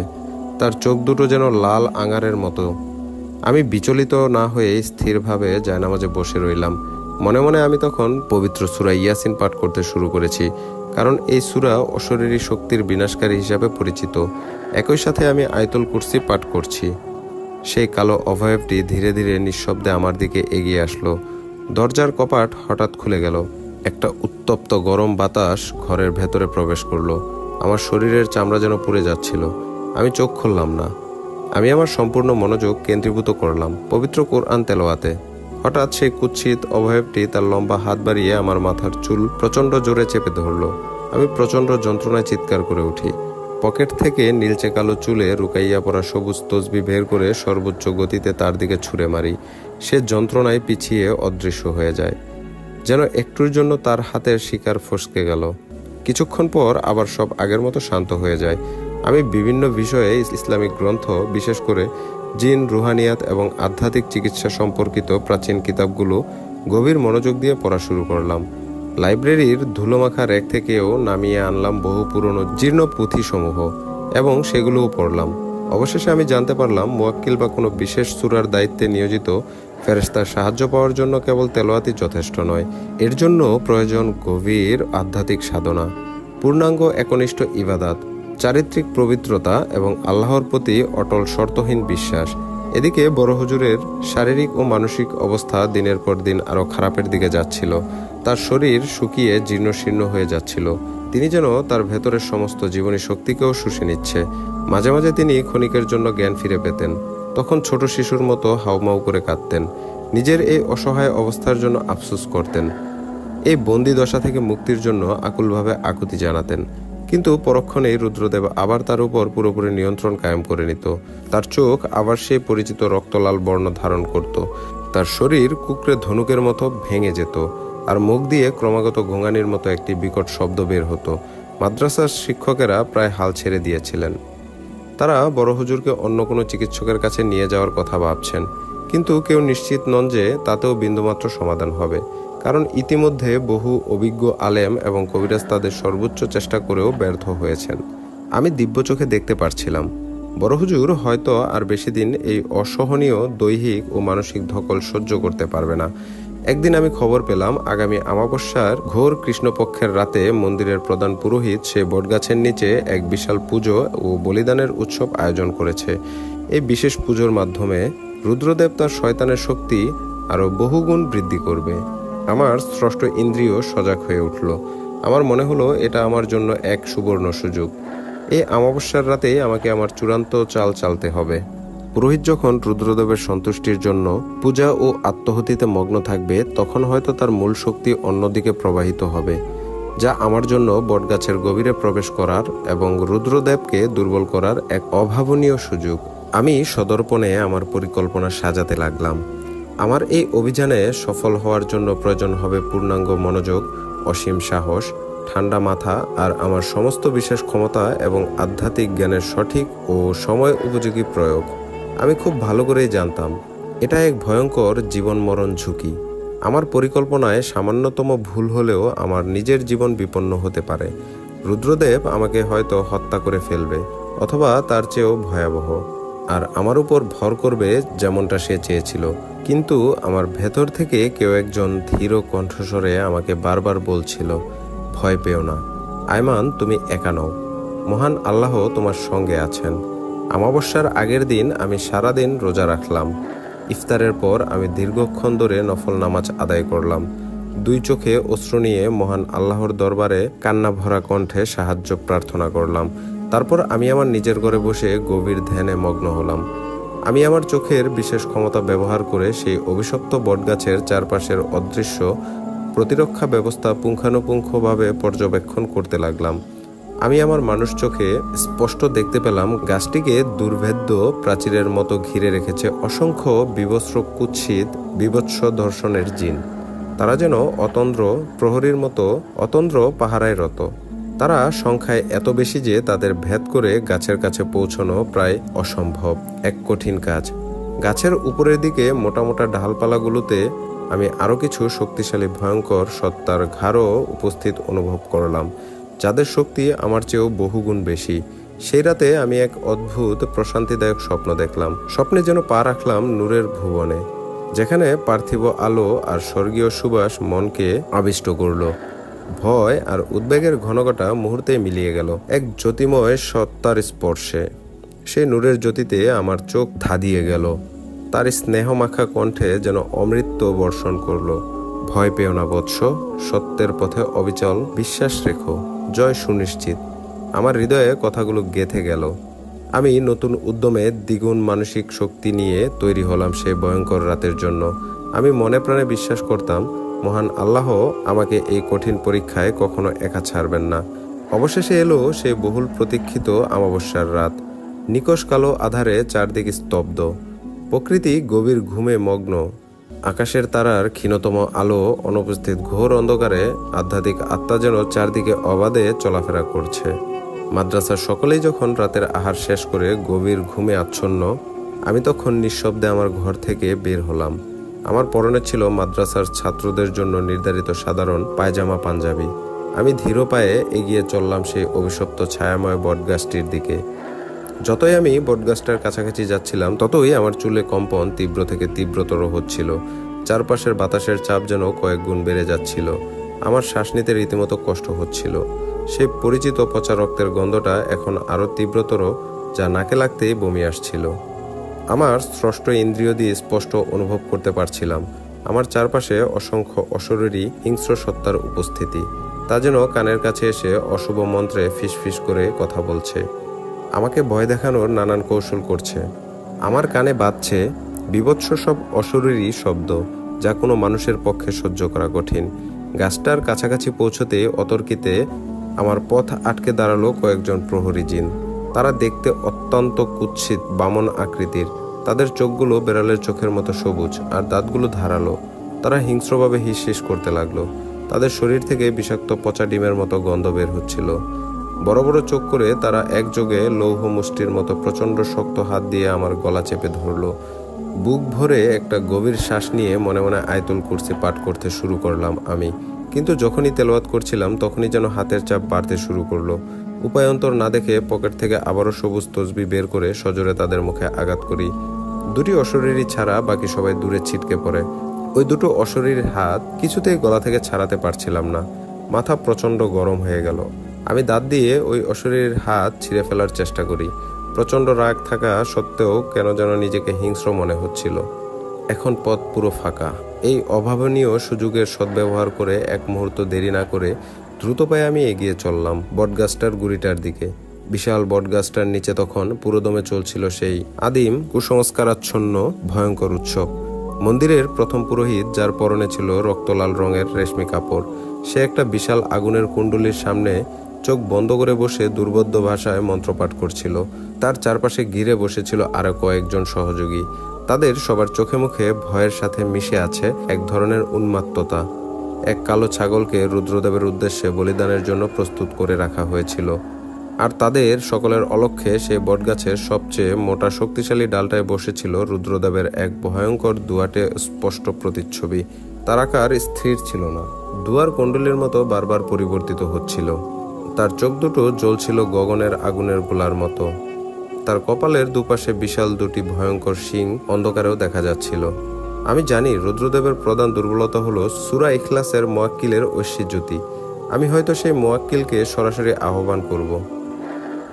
তার চোখ দুটো যেন লাল আঙারের মতো। আমি বিচলিত না হয়ে স্থিরভাবে জায়নামাজে বসে রইলাম। মনে মনে আমি তখন পবিত্র সূরা ইয়াসিন পাঠ করতে শুরু করেছি, কারণ এই সূরা অশরীরী শক্তির বিনাশকারী হিসাবে পরিচিত। একই সাথে আমি আয়াতুল কুরসি পাঠ করছি। সেই কালো অবয়বটি ধীরে ধীরে নিঃশব্দে আমার দিকে এগিয়ে আসলো। দরজার কপাট হঠাৎ খুলে গেল। একটা উত্তপ্ত গরম বাতাস ঘরের ভেতরে প্রবেশ করলো। আমার শরীরের চামড়া যেন পুড়ে যাচ্ছিল। আমি চোখ খুললাম না। আমি আমার সম্পূর্ণ মনোযোগ কেন্দ্রীভূত করলাম পবিত্র কোরআন তেলাওয়াতে। হঠাৎ সেই কুৎসিত অবয়বটি তার লম্বা হাত বাড়িয়ে আমার মাথার চুল প্রচণ্ড জোরে চেপে ধরল। আমি প্রচণ্ড যন্ত্রণায় চিৎকার করে উঠি। পকেট থেকে নীলচে কালো চুলে রুকাইয়া পড়া সবুজ তসবি বের করে সর্বোচ্চ গতিতে তার দিকে ছুঁড়ে মারি। সে যন্ত্রণায় পিছিয়ে অদৃশ্য হয়ে যায়, যেন একটুর জন্য তার হাতের শিকার ফসকে গেল। কিছুক্ষণ পর আবার সব আগের মতো শান্ত হয়ে যায়। আমি বিভিন্ন বিষয়ে ইসলামিক গ্রন্থ, বিশেষ করে জিন, রুহানিয়াত এবং আধ্যাত্মিক চিকিৎসা সম্পর্কিত প্রাচীন কিতাবগুলো গভীর মনোযোগ দিয়ে পড়া শুরু করলাম। লাইব্রেরির ধুলোমাখা র্যাক থেকেও নামিয়ে আনলাম বহু পুরনো জীর্ণ পুঁথিসমূহ এবং সেগুলোও পড়লাম। অবশেষে আমি জানতে পারলাম মুয়াক্কিল বা কোনো বিশেষ সূরার দায়িত্বে নিয়োজিত ফেরেশতার সাহায্য পাওয়ার জন্য কেবল তেলাওয়াতই যথেষ্ট নয়। এর জন্য প্রয়োজন গভীর আধ্যাত্মিক সাধনা, পূর্ণাঙ্গ একনিষ্ঠ ইবাদাত, চারিত্রিক পবিত্রতা এবং আল্লাহর প্রতি অটল শর্তহীন বিশ্বাস। এদিকে বড় হুজুরের শারীরিক ও মানসিক অবস্থা দিনের পর দিন আরও খারাপের দিকে যাচ্ছিল। তার শরীর শুকিয়ে জীর্ণশীর্ণ হয়ে যাচ্ছিল। তিনি যেন তার ভেতরের সমস্ত জীবনী শক্তিকেও শুষে নিচ্ছে। মাঝে মাঝে তিনি ক্ষণিকের জন্য জ্ঞান ফিরে পেতেন। তখন ছোট শিশুর মতো হাউমাউ করে কাঁদতেন। নিজের এই অসহায় অবস্থার জন্য আফসোস করতেন। এই বন্দি দশা থেকে মুক্তির জন্য আকুলভাবে আকুতি জানাতেন। কিন্তু পরক্ষণেই রুদ্রদেব আবার তার উপর পুরোপুরি নিয়ন্ত্রণ কায়েম করে নিত। তার চোখ আবার সেই পরিচিত রক্তলাল বর্ণ ধারণ করত। তার শরীর কুকড়ে ধনুকের মতো ভেঙে যেত, আর মুখ দিয়ে ক্রমাগত ঘোঙানির মতো একটি বিকট শব্দ বের হতো। মাদ্রাসার শিক্ষকেরা প্রায় হাল ছেড়ে দিয়েছিলেন। তারা বড় হুজুরকে অন্য কোনো চিকিৎসকের কাছে নিয়ে যাওয়ার কথা ভাবছেন, কিন্তু কেউ নিশ্চিত নন যে তাতেও বিন্দুমাত্র সমাধান হবে, কারণ ইতিমধ্যে বহু অভিজ্ঞ আলেম এবং কবিরাজ তাদের সর্বোচ্চ চেষ্টা করেও ব্যর্থ হয়েছেন। আমি দিব্য চোখে দেখতে পারছিলাম বড় হুজুর হয়তো আর বেশি দিন এই অসহনীয় দৈহিক ও মানসিক ধকল সহ্য করতে পারবে না। একদিন আমি খবর পেলাম আগামী অমাবস্যার ঘোর কৃষ্ণপক্ষের রাতে মন্দিরের প্রধান পুরোহিত সে বটগাছের নিচে এক বিশাল পুজো ও বলিদানের উৎসব আয়োজন করেছে। এই বিশেষ পুজোর মাধ্যমে রুদ্রদেব তার শয়তানের শক্তি আরও বহুগুণ বৃদ্ধি করবে। আমার স্রষ্ট ইন্দ্রিয় সজাগ হয়ে উঠল। আমার মনে হলো এটা আমার জন্য এক সুবর্ণ সুযোগ। এই অমাবস্যার রাতেই আমাকে আমার চূড়ান্ত চাল চালতে হবে। পুরোহিত যখন রুদ্রদেবের সন্তুষ্টির জন্য পূজা ও আত্মহতিতে মগ্ন থাকবে, তখন হয়তো তার মূল শক্তি অন্যদিকে প্রবাহিত হবে, যা আমার জন্য বটগাছের গভীরে প্রবেশ করার এবং রুদ্রদেবকে দুর্বল করার এক অভাবনীয় সুযোগ। আমি সদর্পণে আমার পরিকল্পনা সাজাতে লাগলাম। আমার এই অভিযানে সফল হওয়ার জন্য প্রয়োজন হবে পূর্ণাঙ্গ মনোযোগ, অসীম সাহস, ঠান্ডা মাথা আর আমার সমস্ত বিশেষ ক্ষমতা এবং আধ্যাত্মিক জ্ঞানের সঠিক ও সময় উপযোগী প্রয়োগ। আমি খুব ভালো করেই জানতাম এটা এক ভয়ঙ্কর জীবন মরণ ঝুঁকি। আমার পরিকল্পনায় সামান্যতম ভুল হলেও আমার নিজের জীবন বিপন্ন হতে পারে। রুদ্রদেব আমাকে হয়তো হত্যা করে ফেলবে, অথবা তার চেয়েও ভয়াবহ, আর আমার উপর ভর করবে যেমনটা সে চেয়েছিল। কিন্তু আমার ভেতর থেকে কেউ একজন ধীর কণ্ঠস্বরে আমাকে বারবার বলছিল, ভয় পেও না আয়মান, তুমি একা নও, মহান আল্লাহ তোমার সঙ্গে আছেন। অমাবস্যার আগের দিন আমি সারাদিন রোজা রাখলাম। ইফতারের পর আমি দীর্ঘক্ষণ ধরে নফল নামাজ আদায় করলাম। দুই চোখে অশ্রু নিয়ে মহান আল্লাহর দরবারে কান্না ভরা কণ্ঠে সাহায্য প্রার্থনা করলাম। তারপর আমি আমার নিজের ঘরে বসে গভীর ধ্যানে মগ্ন হলাম। আমি আমার চোখের বিশেষ ক্ষমতা ব্যবহার করে সেই অভিশপ্ত বটগাছের চারপাশের অদৃশ্য প্রতিরক্ষা ব্যবস্থা পুঙ্খানুপুঙ্খভাবে পর্যবেক্ষণ করতে লাগলাম। আমি আমার মানুষ চোখে স্পষ্ট দেখতে পেলাম গাছটিকে দুর্ভেদ্য প্রাচীরের মতো ঘিরে রেখেছে অসংখ্য বিবস্ত্র কুৎসিত বিভৎস ধর্ষণের জিন। তারা যেন অতন্দ্র প্রহরীর মতো অতন্দ্র পাহারায় রত। তারা সংখ্যায় এত বেশি যে তাদের ভেদ করে গাছের কাছে পৌঁছানো প্রায় অসম্ভব, এক কঠিন কাজ। গাছের উপরের দিকে মোটা মোটা ডালপালাগুলোতে আমি আরও কিছু শক্তিশালী ভয়ঙ্কর সত্তার ঘাড়ও উপস্থিত অনুভব করলাম, যাদের শক্তি আমার চেয়েও বহুগুণ বেশি। সেই রাতে আমি এক অদ্ভুত প্রশান্তিদায়ক স্বপ্ন দেখলাম। স্বপ্নে যেন পা রাখলাম নূরের ভুবনে, যেখানে পার্থিব আলো আর স্বর্গীয় সুবাস মনকে আবিষ্ট করল। ভয় আর উদ্বেগের ঘনঘটা মুহূর্তে মিলিয়ে গেল এক জ্যোতিময় সত্তার স্পর্শে। সেই নূরের জ্যোতিতে আমার চোখ ধাঁধিয়ে গেল। তার স্নেহমাখা কণ্ঠে যেন অমৃত বর্ষণ করল। ভয় পেও না বৎস, সত্যের পথে অবিচল বিশ্বাস রেখো, জয় সুনিশ্চিত। আমার হৃদয়ে কথাগুলো গেঁথে গেল। আমি নতুন উদ্যমে দ্বিগুণ মানসিক শক্তি নিয়ে তৈরি হলাম সেই ভয়ঙ্কর রাতের জন্য। আমি মনে প্রাণে বিশ্বাস করতাম মহান আল্লাহ আমাকে এই কঠিন পরীক্ষায় কখনো একা ছাড়বেন না। অবশেষে এলো সেই বহুল প্রতীক্ষিত অমাবস্যার রাত। নিকষ কালো আধারে চারদিকে স্তব্ধ, প্রকৃতি গভীর ঘুমে মগ্ন। আকাশের তারার ক্ষীণতম আলো অনুপস্থিত ঘোর অন্ধকারে আধ্যাত্মিক আত্মা যেন চারদিকে অবাধে চলাফেরা করছে। মাদ্রাসার সকলেই যখন রাতের আহার শেষ করে গভীর ঘুমে আচ্ছন্ন, আমি তখন নিঃশব্দে আমার ঘর থেকে বের হলাম। আমার পরনে ছিল মাদ্রাসার ছাত্রদের জন্য নির্ধারিত সাধারণ পায়জামা পাঞ্জাবি। আমি ধীর পায়ে এগিয়ে চললাম সেই অভিশপ্ত ছায়াময় বটগাছটির দিকে। যতই আমি বটগাছটার কাছাকাছি যাচ্ছিলাম ততই আমার চুলে কম্পন তীব্র থেকে তীব্রতর হচ্ছিল। চারপাশের বাতাসের চাপ যেন কয়েক গুণ বেড়ে যাচ্ছিল। আমার শ্বাস নিতে রীতিমতো কষ্ট হচ্ছিল। সেই পরিচিত পচা রক্তের গন্ধটা এখন আরও তীব্রতর, যা নাকে লাগতেই বমি আসছিল। আমার স্রষ্ট ইন্দ্রিয় দিয়ে স্পষ্ট অনুভব করতে পারছিলাম আমার চারপাশে অসংখ্য অশরীরী হিংস্র সত্তার উপস্থিতি। তা যেন কানের কাছে এসে অশুভ মন্ত্রে ফিসফিস করে কথা বলছে, আমাকে ভয় দেখানোর নানান কৌশল করছে। আমার কানে বাজছে বিভৎস সব অশরীরী শব্দ, যা কোনো মানুষের পক্ষে সহ্য করা কঠিন। গাছটার কাছাকাছি পৌঁছতে অতর্কিতে আমার পথ আটকে দাঁড়ালো কয়েকজন প্রহরী জিন। তারা দেখতে অত্যন্ত কুৎসিত বামন আকৃতির। তাদের চোখগুলো বেড়ালের চোখের মতো সবুজ আর দাঁতগুলো ধারালো। তারা হিংস্রভাবে হিসহিস করতে লাগলো। তাদের শরীর থেকে বিষাক্ত পচা ডিমের মতো গন্ধ বের হচ্ছিল। বড় বড় চোখ করে তারা একযোগে লৌহ মুষ্টির মতো প্রচণ্ড শক্ত হাত দিয়ে আমার গলা চেপে ধরলো। বুক ভরে একটা গভীর শ্বাস নিয়ে মনে মনে আয়াতুল কুরসি পাঠ করতে শুরু করলাম আমি। কিন্তু যখনই তেলাওয়াত করছিলাম তখনই যেন হাতের চাপ বাড়তে শুরু করলো। উপায়ন্তর না দেখে পকেট থেকে আবারও সবুজ তসবি বের করে সজোরে তাদের মুখে আঘাত করি। দুটি অশরীরী ছাড়া বাকি সবাই দূরে ছিটকে পড়ে। ওই দুটো অশরীরীর হাত কিছুতেই গলা থেকে ছাড়াতে পারছিলাম না। মাথা প্রচণ্ড গরম হয়ে গেল। আমি দাঁত দিয়ে ওই অশরীরীর হাত ছিঁড়ে ফেলার চেষ্টা করি। প্রচণ্ড রাগ থাকা সত্ত্বেও কেন যেন নিজেকে হিংস্র মনে হচ্ছিল। এখন পথ পুরো ফাঁকা। এই অভাবনীয় সুযোগের সদ্ব্যবহার করে এক মুহূর্ত দেরি না করে দ্রুত পায়ে আমি এগিয়ে চললাম বটগাছটার গুড়িটার দিকে। বিশাল বটগাছটার নিচে তখন পুরোদমে চলছিল সেই আদিম কুসংস্কারাচ্ছন্ন ভয়ঙ্কর উৎসব। মন্দিরের প্রথম পুরোহিত, যার পরনে ছিল রক্তলাল রঙের রেশমি কাপড়, সে একটা বিশাল আগুনের কুণ্ডলীর সামনে চোখ বন্ধ করে বসে দুর্বোধ্য ভাষায় মন্ত্রপাঠ করছিল। তার চারপাশে ঘিরে বসেছিল আরো কয়েকজন সহযোগী। তাদের সবার চোখে মুখে ভয়ের সাথে মিশে আছে এক ধরনের উন্মাত্ততা। এক কালো ছাগলকে রুদ্রদেবের উদ্দেশ্যে বলিদানের জন্য প্রস্তুত করে রাখা হয়েছিল। আর তাদের সকলের অলক্ষ্যে সেই বটগাছের সবচেয়ে মোটা শক্তিশালী ডালটায় বসেছিল রুদ্রদেবের এক ভয়ঙ্কর দুয়াটে স্পষ্ট প্রতিচ্ছবি। তার আকার স্থির ছিল না, দুয়ার কুণ্ডলীর মতো বারবার পরিবর্তিত হচ্ছিল। তার চোখ দুটো জ্বলছিল গগনের আগুনের গোলার মতো। তার কপালের দুপাশে বিশাল দুটি ভয়ঙ্কর শিং অন্ধকারেও দেখা যাচ্ছিল। আমি জানি রুদ্রদেবের প্রধান দুর্বলতা হলো সূরা ইখলাসের মুয়াক্কিলের ঐশ্বী জ্যোতি। আমি হয়তো সেই মুয়াক্কিলকে সরাসরি আহ্বান করব।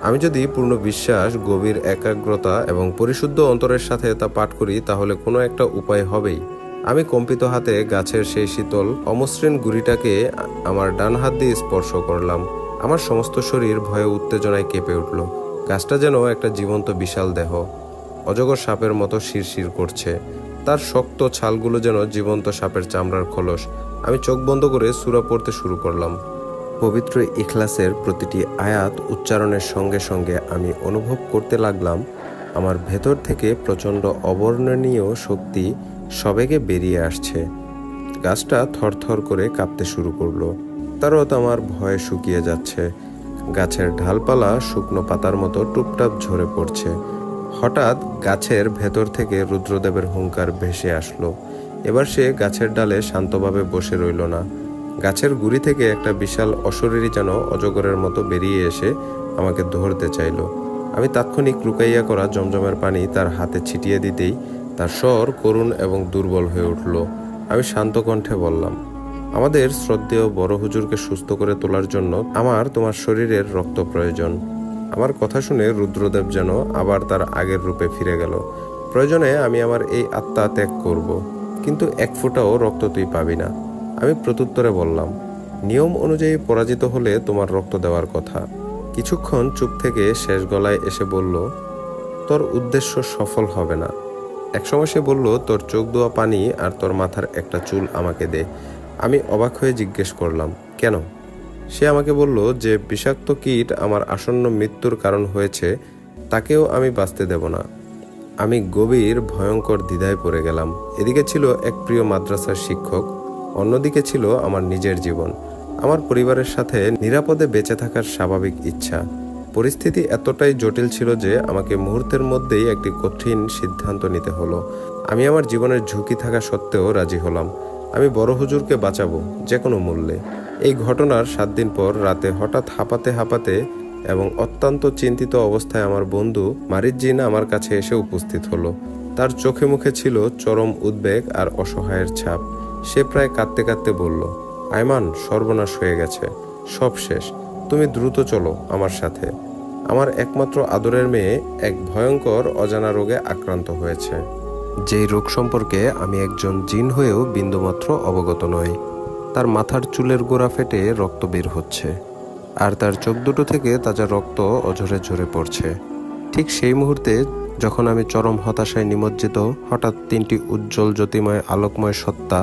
আমি যদি পূর্ণ বিশ্বাস, গভীর একাগ্রতা এবং পরিশুদ্ধ অন্তরের সাথে তা পাঠ করি তাহলে কোনো একটা উপায় হবেই। আমি কম্পিত হাতে গাছের সেই শীতল অমসৃণ গুড়িটাকে আমার ডান হাত দিয়ে স্পর্শ করলাম। আমার সমস্ত শরীর ভয়ে উত্তেজনায় কেঁপে উঠল। গাছটা যেন একটা জীবন্ত বিশাল দেহ, অজগর সাপের মতো শিরশির করছে। তার শক্ত ছালগুলো যেন জীবন্ত সাপের চামড়ার খোলস। আমি চোখ বন্ধ করে সূরা পড়তে শুরু করলাম। পবিত্র ইখলাসের প্রতিটি আয়াত উচ্চারণের সঙ্গে সঙ্গে আমি অনুভব করতে লাগলাম আমার ভেতর থেকে প্রচণ্ড অবর্ণনীয় শক্তি সবেগে বেরিয়ে আসছে। গাছটা থরথর করে কাঁপতে শুরু করলো। তারও আমার ভয়ে শুকিয়ে যাচ্ছে। গাছের ঢালপালা শুকনো পাতার মতো টুপটাপ ঝরে পড়ছে। হঠাৎ গাছের ভেতর থেকে রুদ্রদেবের হুঙ্কার ভেসে আসলো। এবার সে গাছের ডালে শান্তভাবে বসে রইল না। গাছের গুড়ি থেকে একটা বিশাল অশরীরী যেন অজগরের মতো বেরিয়ে এসে আমাকে ধরতে চাইল। আমি তাৎক্ষণিক লুকাইয়া করা জমজমের পানি তার হাতে ছিটিয়ে দিতেই তার স্বর করুণ এবং দুর্বল হয়ে উঠল। আমি শান্ত কণ্ঠে বললাম, আমাদের শ্রদ্ধেয় বড় হুজুরকে সুস্থ করে তোলার জন্য আমার তোমার শরীরের রক্ত প্রয়োজন। আমার কথা শুনে রুদ্রদেব যেন আবার তার আগের রূপে ফিরে গেল। প্রয়োজনে আমি আমার এই আত্মা ত্যাগ করব, কিন্তু এক ফোঁটাও রক্ত তুই পাবি না। আমি প্রত্যুত্তরে বললাম, নিয়ম অনুযায়ী পরাজিত হলে তোমার রক্ত দেওয়ার কথা। কিছুক্ষণ চুপ থেকে শেষ গলায় এসে বলল, তোর উদ্দেশ্য সফল হবে না। একসময় সে বলল, তোর চোখ ধোয়া পানি আর তোর মাথার একটা চুল আমাকে দে। আমি অবাক হয়ে জিজ্ঞেস করলাম, কেন? সে আমাকে বলল যে বিষাক্ত কীট আমার আসন্ন মৃত্যুর কারণ হয়েছে, তাকেও আমি বাঁচতে দেব না। আমি গভীর ভয়ঙ্কর দ্বিধায় পড়ে গেলাম। এদিকে ছিল এক প্রিয় মাদ্রাসার শিক্ষক, অন্যদিকে ছিল আমার নিজের জীবন, আমার পরিবারের সাথে নিরাপদে বেঁচে থাকার স্বাভাবিক ইচ্ছা। পরিস্থিতি এতটাই জটিল ছিল যে আমাকে মুহূর্তের মধ্যেই একটি কঠিন সিদ্ধান্ত নিতে হলো। আমি আমার জীবনের ঝুঁকি থাকা সত্ত্বেও রাজি হলাম। আমি বড় হুজুরকে বাঁচাবো যে কোনো মূল্যে। এই ঘটনার 7 দিন পর রাতে হঠাৎ হাঁপাতে হাঁপাতে এবং অত্যন্ত চিন্তিত অবস্থায় আমার বন্ধু মারিজ্জিন আমার কাছে এসে উপস্থিত হলো। তার চোখে মুখে ছিল চরম উদ্বেগ আর অসহায়ের ছাপ। সে প্রায় কাঁদতে কাঁদতে বলল, আয়মান, সর্বনাশ হয়ে গেছে, সব শেষ। তুমি দ্রুত চলো আমার সাথে। আমার একমাত্র আদরের মেয়ে এক ভয়ঙ্কর অজানা রোগে আক্রান্ত হয়েছে, যেই রোগ সম্পর্কে আমি একজন জিন হয়েও বিন্দুমাত্র অবগত নই। তার মাথার চুলের গোড়া ফেটে রক্ত বের হচ্ছে, আর তার চোখ দুটো থেকে তাজা রক্ত অঝরে ঝরে পড়ছে। ঠিক সেই মুহূর্তে যখন আমি চরম হতাশায় নিমজ্জিত, হঠাৎ 3টি উজ্জ্বল জ্যোতিময় আলোকময় সত্তা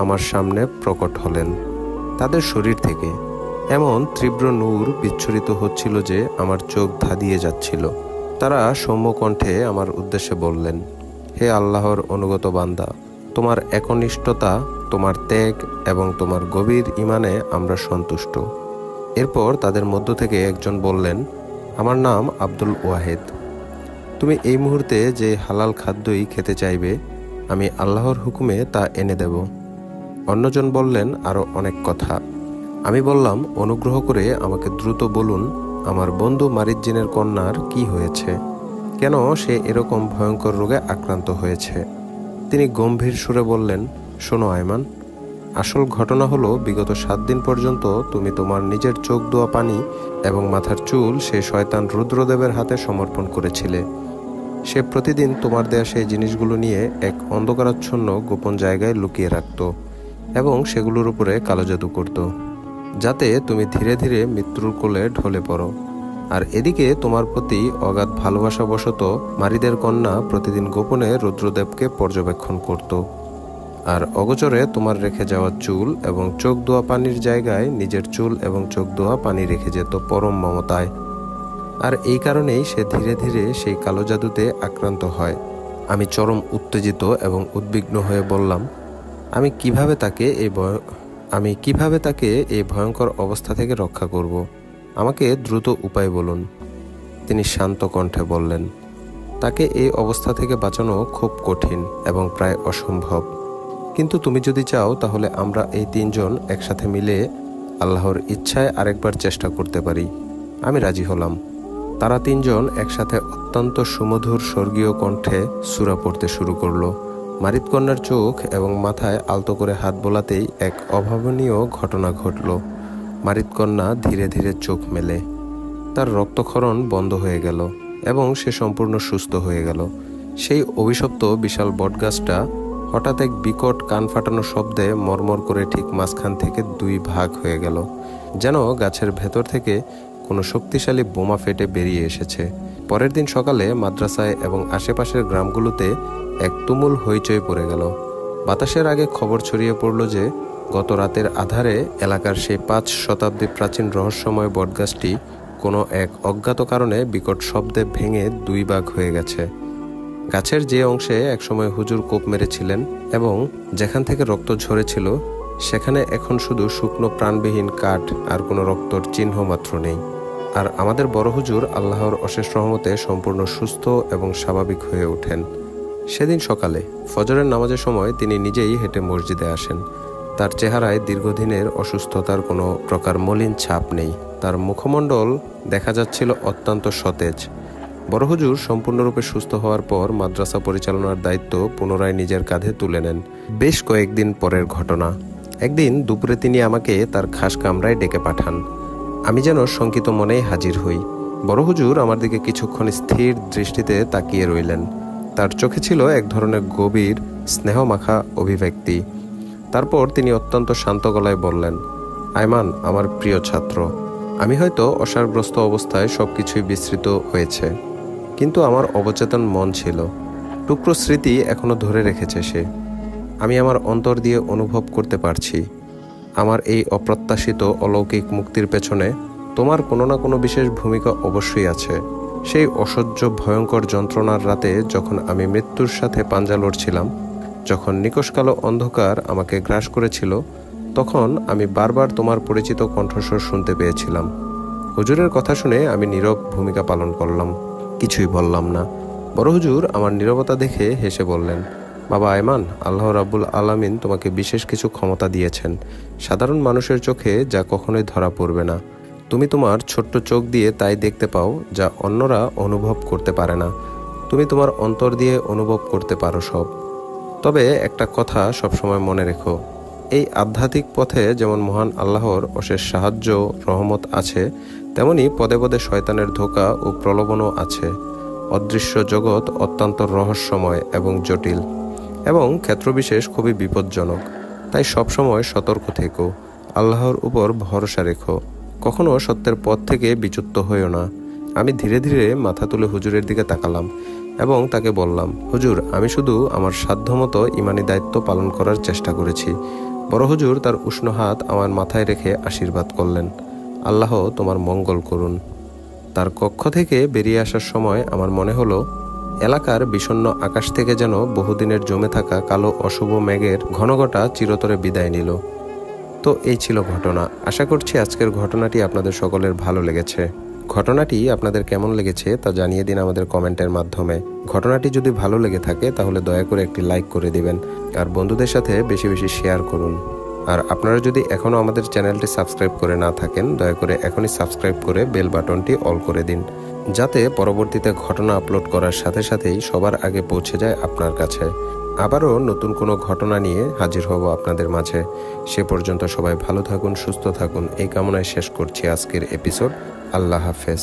আমার সামনে প্রকট হলেন। তাদের শরীর থেকে এমন তীব্র নূর বিচ্ছুরিত হচ্ছিল যে আমার চোখ ধাঁধিয়ে যাচ্ছিল। তারা সৌম্য কণ্ঠে আমার উদ্দেশ্যে বললেন, হে আল্লাহর অনুগত বান্দা, তোমার একনিষ্ঠতা, তোমার ত্যাগ এবং তোমার গভীর ঈমানে আমরা সন্তুষ্ট। এরপর তাদের মধ্য থেকে একজন বললেন, আমার নাম আব্দুল ওয়াহেদ। তুমি এই মুহূর্তে যে হালাল খাদ্যই খেতে চাইবে, আমি আল্লাহর হুকুমে তা এনে দেব। অন্যজন বললেন আরও অনেক কথা। আমি বললাম, অনুগ্রহ করে আমাকে দ্রুত বলুন, আমার বন্ধু মারিজ্জিনের কন্যার কি হয়েছে, কেন সে এরকম ভয়ঙ্কর রোগে আক্রান্ত হয়েছে। তিনি গম্ভীর সুরে বললেন, শোনো আয়মান, আসল ঘটনা হলো বিগত 7 দিন পর্যন্ত তুমি তোমার নিজের চোখ ধোয়া পানি এবং মাথার চুল সেই শয়তান রুদ্রদেবের হাতে সমর্পণ করেছিলে। সে প্রতিদিন তোমার দেয়া সেই জিনিসগুলো নিয়ে এক অন্ধকারাচ্ছন্ন গোপন জায়গায় লুকিয়ে রাখত এবং সেগুলোর উপরে কালো জাদু করত, যাতে তুমি ধীরে ধীরে মৃত্যুর কোলে ঢলে পড়ো। আর এদিকে তোমার প্রতি অগাধ ভালোবাসাবশত মারিদের কন্যা প্রতিদিন গোপনে রুদ্রদেবকে পর্যবেক্ষণ করত, আর অগোচরে তোমার রেখে যাওয়া চুল এবং চোখ ধোয়া পানির জায়গায় নিজের চুল এবং চোখ ধোয়া পানি রেখে যেত পরম মমতায়। আর এই কারণেই সে ধীরে ধীরে সেই কালো জাদুতে আক্রান্ত হয়। আমি চরম উত্তেজিত এবং উদ্বিগ্ন হয়ে বললাম, আমি কিভাবে তাকে এই ভয়ঙ্কর অবস্থা থেকে রক্ষা করব? আমাকে দ্রুত উপায় বলুন। তিনি শান্ত কণ্ঠে বললেন, তাকে এই অবস্থা থেকে বাঁচানো খুব কঠিন এবং প্রায় অসম্ভব, কিন্তু তুমি যদি চাও তাহলে আমরা এই 3 জন একসাথে মিলে আল্লাহর ইচ্ছায় আরেকবার চেষ্টা করতে পারি। আমি রাজি হলাম। তারা 3 জন একসাথে অত্যন্ত সুমধুর স্বর্গীয় কণ্ঠে সূরা পড়তে শুরু করলো। মারিদ কন্যার চোখ এবং মাথায় আলতো করে হাত বোলাতেই এক অভাবনীয় ঘটনা ঘটল। মারিদ কন্যা ধীরে ধীরে চোখ মেলে, তার রক্তক্ষরণ বন্ধ হয়ে গেল এবং সে সম্পূর্ণ সুস্থ হয়ে গেল। সেই অভিশপ্ত বিশাল বটগাছটা হঠাৎ এক বিকট কান ফাটানো শব্দে মরমর করে ঠিক মাঝখান থেকে 2 ভাগ হয়ে গেল, যেন গাছের ভেতর থেকে কোনো শক্তিশালী বোমা ফেটে বেরিয়ে এসেছে। পরের দিন সকালে মাদ্রাসায় এবং আশেপাশের গ্রামগুলোতে এক তুমুল হইচই পড়ে গেল। বাতাসের আগে খবর ছড়িয়ে পড়ল যে গত রাতের আধারে এলাকার সেই 5 শতাব্দী প্রাচীন রহস্যময় বটগাছটি কোনো এক অজ্ঞাত কারণে বিকট শব্দে ভেঙে 2 ভাগ হয়ে গেছে। গাছের যে অংশে একসময় হুজুর কোপ মেরেছিলেন এবং যেখান থেকে রক্ত ঝরেছিল, সেখানে এখন শুধু শুকনো প্রাণবিহীন কাঠ, আর কোনো রক্তর চিহ্ন মাত্র নেই। আর আমাদের বড় হুজুর আল্লাহর অশেষ রহমতে সম্পূর্ণ সুস্থ এবং স্বাভাবিক হয়ে ওঠেন। সেদিন সকালে ফজরের নামাজের সময় তিনি নিজেই হেঁটে মসজিদে আসেন। তার চেহারায় দীর্ঘদিনের অসুস্থতার কোনো প্রকার মলিন ছাপ নেই। তার মুখমণ্ডল দেখা যাচ্ছিল অত্যন্ত সতেজ। বড় হুজুর সম্পূর্ণরূপে সুস্থ হওয়ার পর মাদ্রাসা পরিচালনার দায়িত্ব পুনরায় নিজের কাঁধে তুলে নেন। বেশ কয়েকদিন পরের ঘটনা। একদিন দুপুরে তিনি আমাকে তার খাস কামরায় ডেকে পাঠান। আমি যেন শঙ্কিত মনেই হাজির হই। বড় হুজুর আমার দিকে কিছুক্ষণ স্থির দৃষ্টিতে তাকিয়ে রইলেন। তার চোখে ছিল এক ধরনের গভীর স্নেহমাখা অভিব্যক্তি। তারপর তিনি অত্যন্ত শান্ত গলায় বললেন, আয়মান, আমার প্রিয় ছাত্র, আমি হয়তো অসারগ্রস্ত অবস্থায় সবকিছুই বিস্মৃত হয়েছে, কিন্তু আমার অবচেতন মন ছিল। টুকরো স্মৃতি এখনো ধরে রেখেছে সে। আমি আমার অন্তর দিয়ে অনুভব করতে পারছি আমার এই অপ্রত্যাশিত অলৌকিক মুক্তির পেছনে তোমার কোনো না কোনো বিশেষ ভূমিকা অবশ্যই আছে। সেই অসহ্য ভয়ঙ্কর যন্ত্রণার রাতে যখন আমি মৃত্যুর সাথে পাঞ্জা লড়ছিলাম, যখন নিকষকালো অন্ধকার আমাকে গ্রাস করেছিল, তখন আমি বারবার তোমার পরিচিত কণ্ঠস্বর শুনতে পেয়েছিলাম। হুজুরের কথা শুনে আমি নীরব ভূমিকা পালন করলাম, কিছুই বললাম না। বড় হুজুর আমার নীরবতা দেখে হেসে বললেন, বাবা আয়মান, আল্লাহ রাব্বুল আলামিন তোমাকে বিশেষ কিছু ক্ষমতা দিয়েছেন, সাধারণ মানুষের চোখে যা কখনোই ধরা পড়বে না। তুমি তোমার ছোট্ট চোখ দিয়ে তাই দেখতে পাও যা অন্যরা অনুভব করতে পারে না। তুমি তোমার অন্তর দিয়ে অনুভব করতে পারো সব। তবে একটা কথা সবসময় মনে রেখো, এই আধ্যাত্মিক পথে যেমন মহান আল্লাহর অশেষ সাহায্য রহমত আছে, তেমনি পদে পদে শয়তানের ধোঁকা ও প্রলোভনও আছে। অদৃশ্য জগৎ অত্যন্ত রহস্যময় এবং জটিল, এবং ক্ষেত্রবিশেষ খুবই বিপজ্জনক। তাই সবসময় সতর্ক থেকো, আল্লাহর উপর ভরসা রেখো, কখনো সত্যের পথ থেকে বিচ্যুত হইও না। আমি ধীরে ধীরে মাথা তুলে হুজুরের দিকে তাকালাম এবং তাকে বললাম, হুজুর, আমি শুধু আমার সাধ্যমতো ইমানি দায়িত্ব পালন করার চেষ্টা করেছি। বড় হুজুর তার উষ্ণ হাত আমার মাথায় রেখে আশীর্বাদ করলেন, আল্লাহ তোমার মঙ্গল করুন। তার কক্ষ থেকে বেরিয়ে আসার সময় আমার মনে হলো এলাকার বিষণ্ণ আকাশ থেকে যেন বহুদিনের জমে থাকা কালো অশুভ মেঘের ঘনঘটা চিরতরে বিদায় নিল। তো এই ছিল ঘটনা। আশা করছি আজকের ঘটনাটি আপনাদের সকলের ভালো লেগেছে। ঘটনাটি আপনাদের কেমন লেগেছে তা জানিয়ে দিন আমাদের কমেন্টের মাধ্যমে। ঘটনাটি যদি ভালো লেগে থাকে তাহলে দয়া করে একটি লাইক করে দিবেন, আর বন্ধুদের সাথে বেশি বেশি শেয়ার করুন। আর আপনারা যদি এখনও আমাদের চ্যানেলটি সাবস্ক্রাইব করে না থাকেন, দয়া করে এখনই সাবস্ক্রাইব করে বেল বাটনটি অল করে দিন, যাতে পরবর্তীতে ঘটনা আপলোড করার সাথে সাথেই সবার আগে পৌঁছে যায় আপনার কাছে। আবারও নতুন কোনো ঘটনা নিয়ে হাজির হব আপনাদের মাঝে। সে পর্যন্ত সবাই ভালো থাকুন, সুস্থ থাকুন, এই কামনায় শেষ করছি আজকের এপিসোড। আল্লাহ হাফেজ।